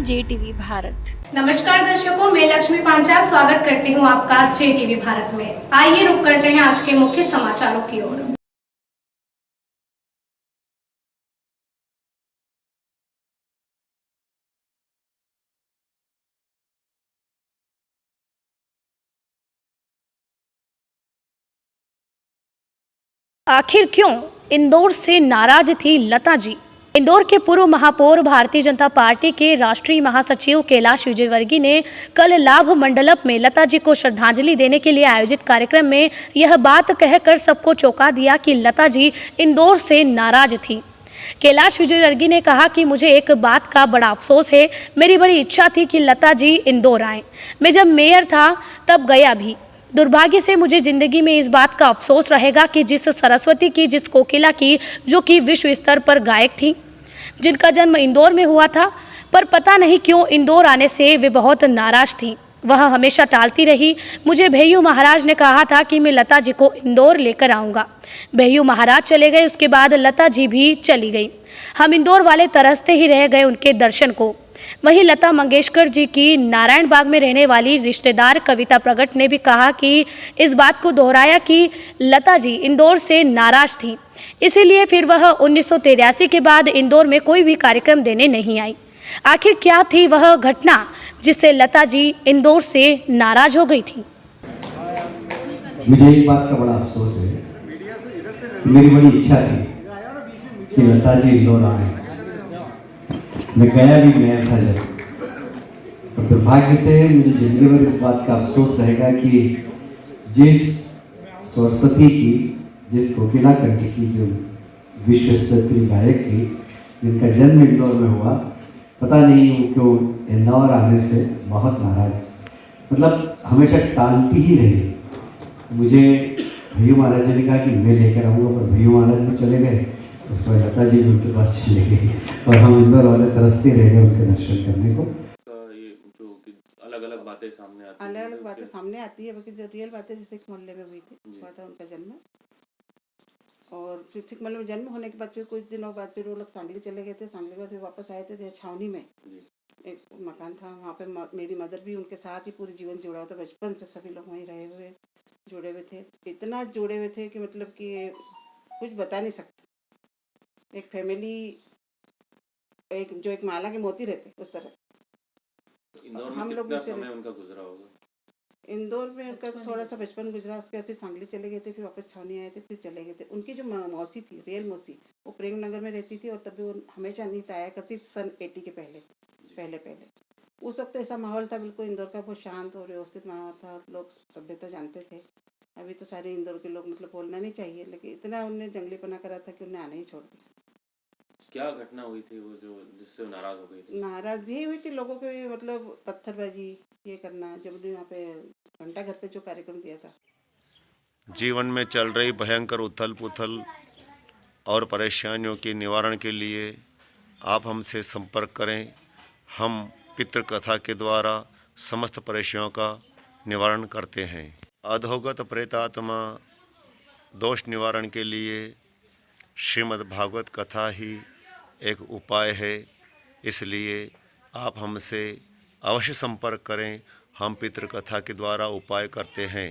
JTV Bharat. नमस्कार दर्शकों, मैं लक्ष्मी पांचाल स्वागत करती हूं आपका JTV भारत में। आइए रुक करते हैं आज के मुख्य समाचारों की ओर। आखिर क्यों इंदौर से नाराज थी लता जी? इंदौर के पूर्व महापौर भारतीय जनता पार्टी के राष्ट्रीय महासचिव कैलाश विजयवर्गीय ने कल लाभ मंडलम में लता जी को श्रद्धांजलि देने के लिए आयोजित कार्यक्रम में यह बात कहकर सबको चौंका दिया कि लता जी इंदौर से नाराज थी। कैलाश विजयवर्गीय ने कहा कि मुझे एक बात का बड़ा अफसोस है, मेरी बड़ी इच्छा थी कि लता जी इंदौर आए। मैं जब मेयर था तब गया भी। दुर्भाग्य से मुझे जिंदगी में इस बात का अफसोस रहेगा कि जिस सरस्वती की, जिस कोकिला की, जो कि विश्व स्तर पर गायक थी, जिनका जन्म इंदौर में हुआ था, पर पता नहीं क्यों इंदौर आने से वे बहुत नाराज थी। वह हमेशा टालती रही। मुझे भैयू महाराज ने कहा था कि मैं लता जी को इंदौर लेकर आऊँगा। भैयू महाराज चले गए, उसके बाद लता जी भी चली गई। हम इंदौर वाले तरसते ही रह गए उनके दर्शन को। वहीं लता मंगेशकर जी की नारायण बाग में रहने वाली रिश्तेदार कविता प्रगट ने भी कहा कि इस बात को दोहराया कि लता जी इंदौर से नाराज थी, इसीलिए फिर वह 1983 के बाद इंदौर में कोई भी कार्यक्रम देने नहीं आई। आखिर क्या थी वह घटना जिससे लता जी इंदौर से नाराज हो गई थी? मुझे एक बात का बड़ा अफसोस है, मेरी बड़ी इच्छा थी कि लता जी इंदौर आए। मैं गया भी, मेयर था जब। और दुर्भाग्य से मुझे जिंदगी भर इस बात का अफसोस रहेगा कि जिस सरस्वती की, जिस कोकिला कंठी की, जो विश्व स्तरीय गायक की, जिनका जन्म इंदौर में हुआ, पता नहीं क्यों इंदौर आने से बहुत नाराज, मतलब हमेशा टालती ही रही। मुझे भैयू महाराज ने कहा कि मैं लेकर आऊँगा, पर भैयू महाराज भी चले गए। उसके बाद लता जी भी उनके पास चले गई और हम इंदौर वाले तरसते रह गए उनके दर्शन करने को। ये जो अलग-अलग बातें सामने आती हैं, अलग-अलग बातें सामने आती है, बाकी जो रियल बातें जैसे एक मोहल्ले में हुई थी, हुआ था उनका जन्म, और फिर सिख मोहल्ले में जन्म होने के बाद फिर कुछ दिनों बाद फिर वो लोग सांगली चले गए थे। सांगली के बाद फिर वापस आए थे छावनी में एक मकान था, वहाँ पे मेरी मदर भी उनके साथ ही पूरे जीवन जुड़ा हुआ था। बचपन से सभी लोग वहीं रहे हुए, जुड़े हुए थे, इतना जुड़े हुए थे कि मतलब कि कुछ बता नहीं सकते। एक फैमिली, एक माला के मोती रहते उस तरह। इंदौर में हम लोग कितना समय उनका गुजरा होगा? इंदौर में उनका थोड़ा सा बचपन गुजरा, उसके बाद फिर सांगली चले गए थे, फिर वापस छावनी आए थे, फिर चले गए थे। उनकी जो मौसी थी, रियल मौसी, वो प्रेम नगर में रहती थी और तभी वो हमेशा नहीं आया करती, सन 80 के पहले। उस वक्त ऐसा माहौल था बिल्कुल इंदौर का, बहुत शांत और व्यवस्थित माहौल था और लोग सभ्यता जानते थे। अभी तो सारे इंदौर के लोग, मतलब बोलना नहीं चाहिए, लेकिन इतना उनने जंगलीपना करा था कि उन्हें आने ही छोड़ दिया। क्या घटना हुई थी वो जो जिससे नाराज हो गई थी? नाराज यही हुई थी लोगों को, मतलब पत्थरबाजी ये करना, जब भी वहाँ पे घंटा घर पे जो कार्यक्रम दिया था। जीवन में चल रही भयंकर उथल पुथल और परेशानियों के निवारण के लिए आप हमसे संपर्क करें। हम पितृकथा के द्वारा समस्त परेशानियों का निवारण करते हैं। अधोगत प्रेतात्मा दोष निवारण के लिए श्रीमद् भागवत कथा ही एक उपाय है, इसलिए आप हमसे अवश्य संपर्क करें। हम पितृकथा के द्वारा उपाय करते हैं।